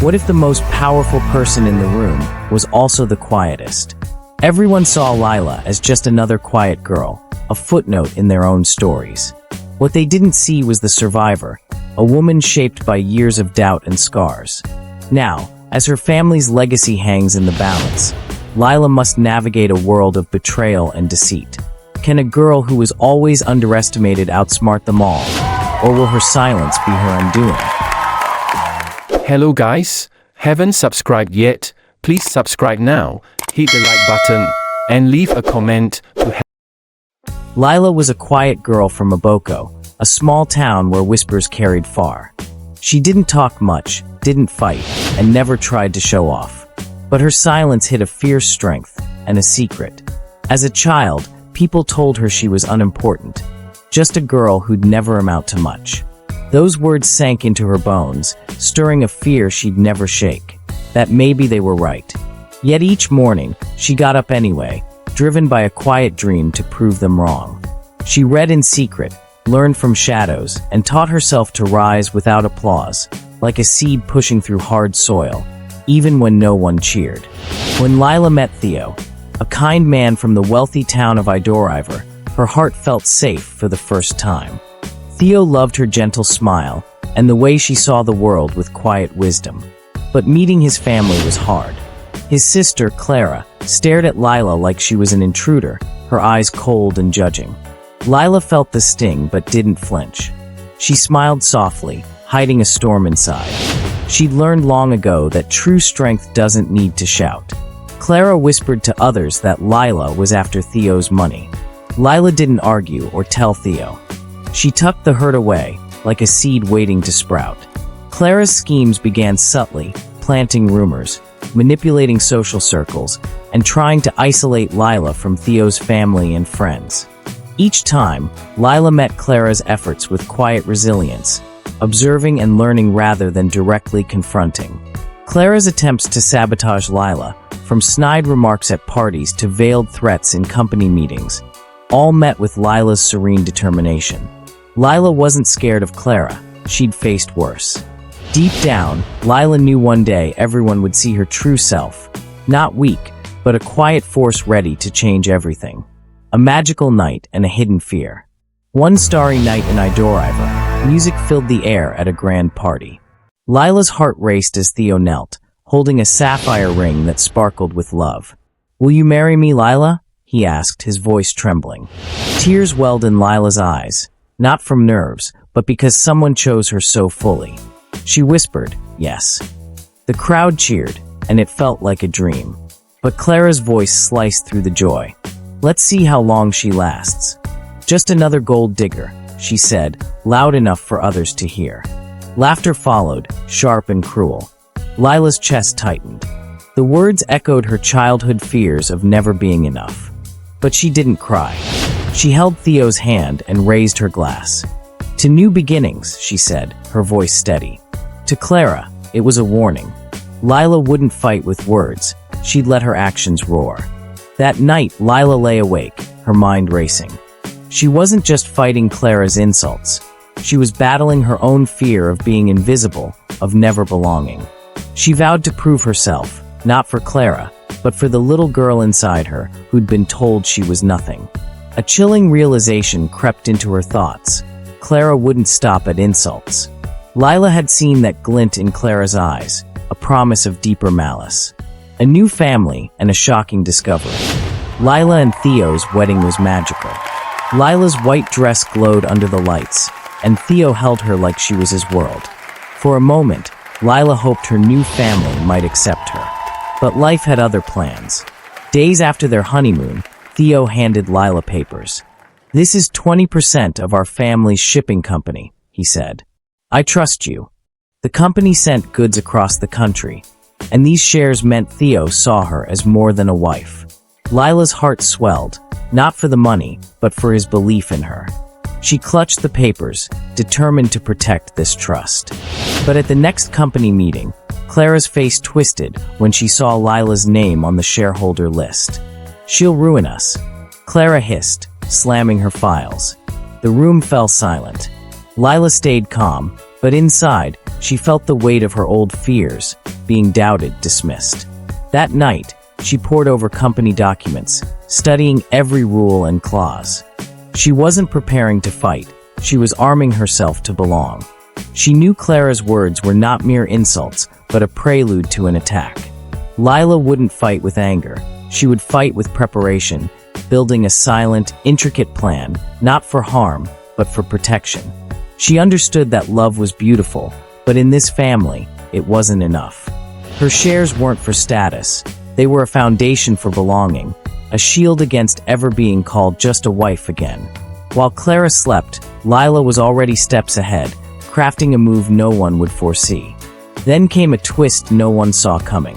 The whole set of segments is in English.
What if the most powerful person in the room was also the quietest? Everyone saw Lila as just another quiet girl, a footnote in their own stories. What they didn't see was the survivor, a woman shaped by years of doubt and scars. Now, as her family's legacy hangs in the balance, Lila must navigate a world of betrayal and deceit. Can a girl who was always underestimated outsmart them all? Or will her silence be her undoing? Hello guys, haven't subscribed yet? Please subscribe now, hit the like button, and leave a comment to help. Lila was a quiet girl from Aboko, a small town where whispers carried far. She didn't talk much, didn't fight, and never tried to show off. But her silence hid a fierce strength and a secret. As a child, people told her she was unimportant, just a girl who'd never amount to much. Those words sank into her bones, stirring a fear she'd never shake, that maybe they were right. Yet each morning, she got up anyway, driven by a quiet dream to prove them wrong. She read in secret, learned from shadows, and taught herself to rise without applause, like a seed pushing through hard soil, even when no one cheered. When Lila met Theo, a kind man from the wealthy town of Idoriver, her heart felt safe for the first time. Theo loved her gentle smile and the way she saw the world with quiet wisdom. But meeting his family was hard. His sister, Clara, stared at Lila like she was an intruder, her eyes cold and judging. Lila felt the sting but didn't flinch. She smiled softly, hiding a storm inside. She'd learned long ago that true strength doesn't need to shout. Clara whispered to others that Lila was after Theo's money. Lila didn't argue or tell Theo. She tucked the hurt away, like a seed waiting to sprout. Clara's schemes began subtly, planting rumors, manipulating social circles, and trying to isolate Lila from Theo's family and friends. Each time, Lila met Clara's efforts with quiet resilience, observing and learning rather than directly confronting. Clara's attempts to sabotage Lila, from snide remarks at parties to veiled threats in company meetings, all met with Lila's serene determination. Lila wasn't scared of Clara, she'd faced worse. Deep down, Lila knew one day everyone would see her true self, not weak, but a quiet force ready to change everything. A magical night and a hidden fear. One starry night in Idoriver, music filled the air at a grand party. Lila's heart raced as Theo knelt, holding a sapphire ring that sparkled with love. "Will you marry me, Lila?" he asked, his voice trembling. Tears welled in Lila's eyes, not from nerves, but because someone chose her so fully. She whispered, "Yes." The crowd cheered, and it felt like a dream. But Clara's voice sliced through the joy. "Let's see how long she lasts." "Just another gold digger," she said, loud enough for others to hear. Laughter followed, sharp and cruel. Lila's chest tightened. The words echoed her childhood fears of never being enough. But she didn't cry. She held Theo's hand and raised her glass. "To new beginnings," she said, her voice steady. To Clara, it was a warning. Lila wouldn't fight with words. She'd let her actions roar. That night, Lila lay awake, her mind racing. She wasn't just fighting Clara's insults. She was battling her own fear of being invisible, of never belonging. She vowed to prove herself, not for Clara, but for the little girl inside her who'd been told she was nothing. A chilling realization crept into her thoughts. Clara wouldn't stop at insults. Lila had seen that glint in Clara's eyes, a promise of deeper malice. A new family and a shocking discovery. Lila and Theo's wedding was magical. Lila's white dress glowed under the lights, and Theo held her like she was his world. For a moment, Lila hoped her new family might accept her. But life had other plans. Days after their honeymoon, Theo handed Lila papers. "This is 20% of our family's shipping company," he said. "I trust you." The company sent goods across the country, and these shares meant Theo saw her as more than a wife. Lila's heart swelled, not for the money, but for his belief in her. She clutched the papers, determined to protect this trust. But at the next company meeting, Clara's face twisted when she saw Lila's name on the shareholder list. "She'll ruin us," Clara hissed, slamming her files. The room fell silent. Lila stayed calm, but inside, she felt the weight of her old fears, being doubted, dismissed. That night, she pored over company documents, studying every rule and clause. She wasn't preparing to fight, she was arming herself to belong. She knew Clara's words were not mere insults, but a prelude to an attack. Lila wouldn't fight with anger, she would fight with preparation, building a silent, intricate plan, not for harm, but for protection. She understood that love was beautiful, but in this family, it wasn't enough. Her shares weren't for status, they were a foundation for belonging, a shield against ever being called just a wife again. While Clara slept, Lila was already steps ahead, crafting a move no one would foresee. Then came a twist no one saw coming.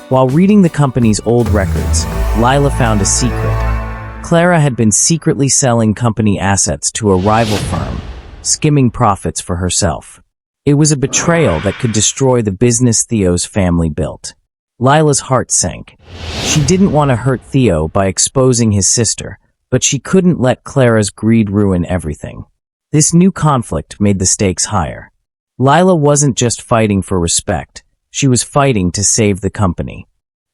While reading the company's old records, Lila found a secret. Clara had been secretly selling company assets to a rival firm, skimming profits for herself. It was a betrayal that could destroy the business Theo's family built. Lila's heart sank. She didn't want to hurt Theo by exposing his sister, but she couldn't let Clara's greed ruin everything. This new conflict made the stakes higher. Lila wasn't just fighting for respect, she was fighting to save the company.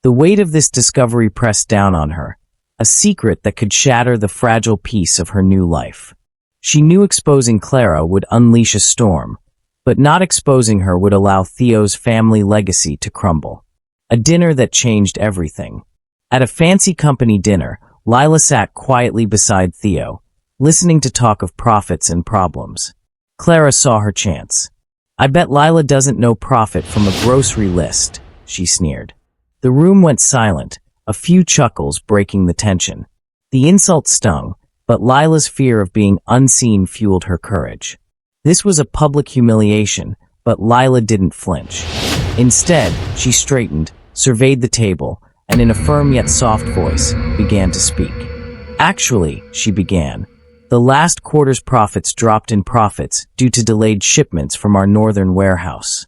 The weight of this discovery pressed down on her, a secret that could shatter the fragile peace of her new life. She knew exposing Clara would unleash a storm, but not exposing her would allow Theo's family legacy to crumble. A dinner that changed everything. At a fancy company dinner, Lila sat quietly beside Theo, listening to talk of profits and problems. Clara saw her chance. "I bet Lila doesn't know profit from a grocery list," she sneered. The room went silent, a few chuckles breaking the tension. The insult stung, but Lila's fear of being unseen fueled her courage. This was a public humiliation, but Lila didn't flinch. Instead, she straightened, surveyed the table, and in a firm yet soft voice, began to speak. "Actually," she began, "the last quarter's profits dropped in profits due to delayed shipments from our northern warehouse.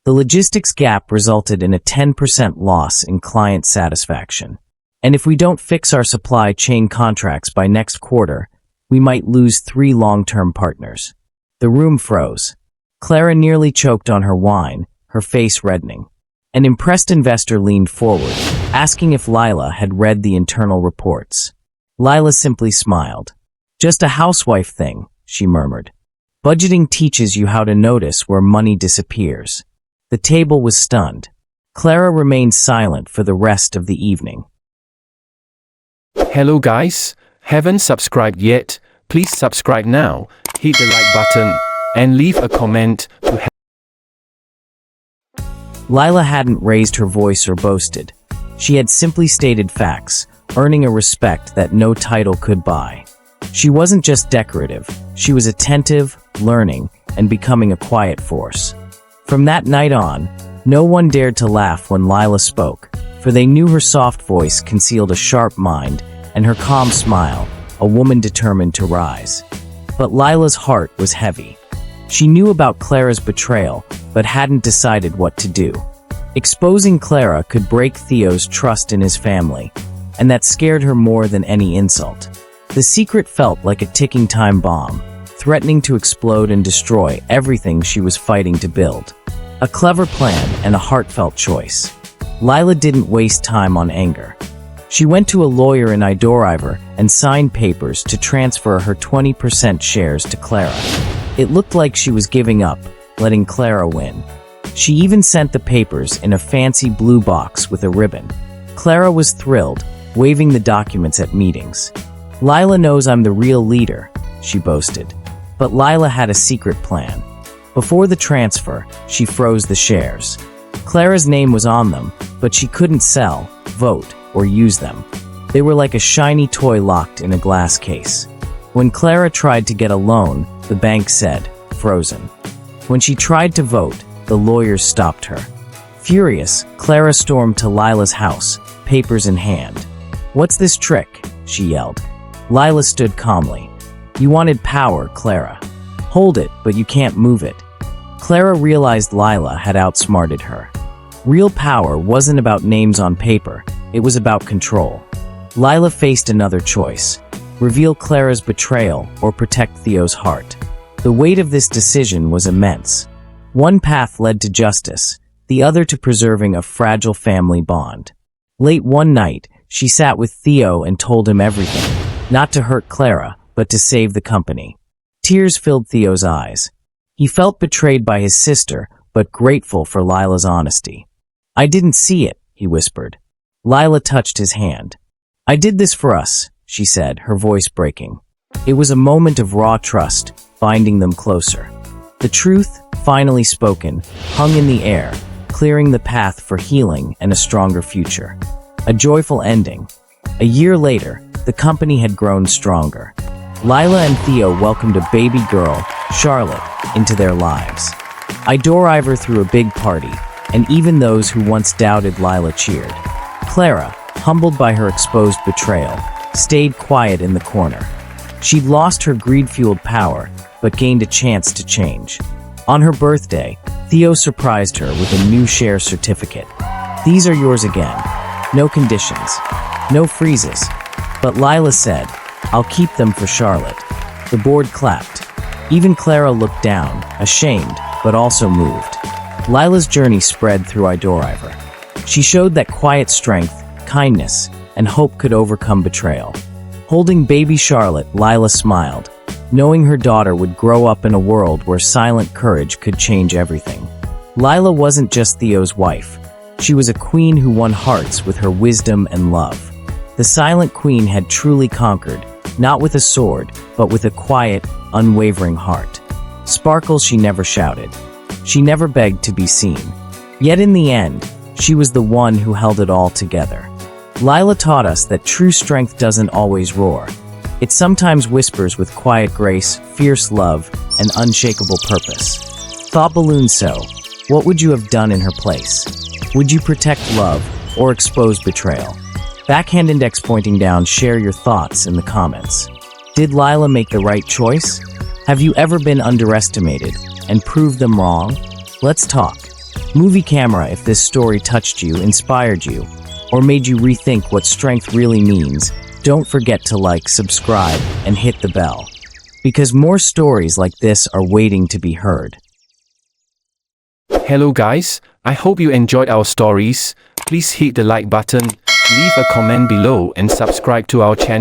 The logistics gap resulted in a 10% loss in client satisfaction. And if we don't fix our supply chain contracts by next quarter, we might lose 3 long-term partners." The room froze. Clara nearly choked on her wine, her face reddening. An impressed investor leaned forward, asking if Lila had read the internal reports. Lila simply smiled. "Just a housewife thing," she murmured. "Budgeting teaches you how to notice where money disappears." The table was stunned. Clara remained silent for the rest of the evening. Hello guys, haven't subscribed yet? Please subscribe now, hit the like button, and leave a comment to help. Lila hadn't raised her voice or boasted. She had simply stated facts, earning a respect that no title could buy. She wasn't just decorative, she was attentive, learning, and becoming a quiet force. From that night on, no one dared to laugh when Lila spoke, for they knew her soft voice concealed a sharp mind, and her calm smile, a woman determined to rise. But Lila's heart was heavy. She knew about Clara's betrayal, but hadn't decided what to do. Exposing Clara could break Theo's trust in his family, and that scared her more than any insult. The secret felt like a ticking time bomb, threatening to explode and destroy everything she was fighting to build. A clever plan and a heartfelt choice. Lila didn't waste time on anger. She went to a lawyer in Idoriver and signed papers to transfer her 20% shares to Clara. It looked like she was giving up, letting Clara win. She even sent the papers in a fancy blue box with a ribbon. Clara was thrilled, waving the documents at meetings. "Lila knows I'm the real leader," she boasted. But Lila had a secret plan. Before the transfer, she froze the shares. Clara's name was on them, but she couldn't sell, vote, or use them. They were like a shiny toy locked in a glass case. When Clara tried to get a loan, the bank said, "Frozen." When she tried to vote, the lawyers stopped her. Furious, Clara stormed to Lila's house, papers in hand. "What's this trick?" she yelled. Lila stood calmly. "You wanted power, Clara. Hold it, but you can't move it." Clara realized Lila had outsmarted her. Real power wasn't about names on paper, it was about control. Lila faced another choice: reveal Clara's betrayal or protect Theo's heart. The weight of this decision was immense. One path led to justice, the other to preserving a fragile family bond. Late one night, she sat with Theo and told him everything, not to hurt Clara, but to save the company. Tears filled Theo's eyes. He felt betrayed by his sister, but grateful for Lila's honesty. "I didn't see it," he whispered. Lila touched his hand. "I did this for us," she said, her voice breaking. It was a moment of raw trust, binding them closer. The truth, finally spoken, hung in the air, clearing the path for healing and a stronger future. A joyful ending. A year later, the company had grown stronger. Lila and Theo welcomed a baby girl, Charlotte, into their lives. Ivor threw a big party, and even those who once doubted Lila cheered. Clara, humbled by her exposed betrayal, stayed quiet in the corner. She'd lost her greed-fueled power, but gained a chance to change. On her birthday, Theo surprised her with a new share certificate. "These are yours again. No conditions. No freezes." But Lila said, "I'll keep them for Charlotte." The board clapped. Even Clara looked down, ashamed, but also moved. Lila's journey spread through Ivor. She showed that quiet strength, kindness, and hope could overcome betrayal. Holding baby Charlotte, Lila smiled, knowing her daughter would grow up in a world where silent courage could change everything. Lila wasn't just Theo's wife. She was a queen who won hearts with her wisdom and love. The silent queen had truly conquered, not with a sword, but with a quiet, unwavering heart. Sparkles she never shouted. She never begged to be seen. Yet in the end, she was the one who held it all together. Lila taught us that true strength doesn't always roar. It sometimes whispers with quiet grace, fierce love, and unshakable purpose. Thought balloon. So, what would you have done in her place? Would you protect love or expose betrayal? Backhand index pointing down, share your thoughts in the comments. Did Lila make the right choice? Have you ever been underestimated and proved them wrong? Let's talk. Movie camera, if this story touched you, inspired you, or made you rethink what strength really means, don't forget to like, subscribe, and hit the bell. Because more stories like this are waiting to be heard. Hello guys, I hope you enjoyed our stories. Please hit the like button, leave a comment below and subscribe to our channel.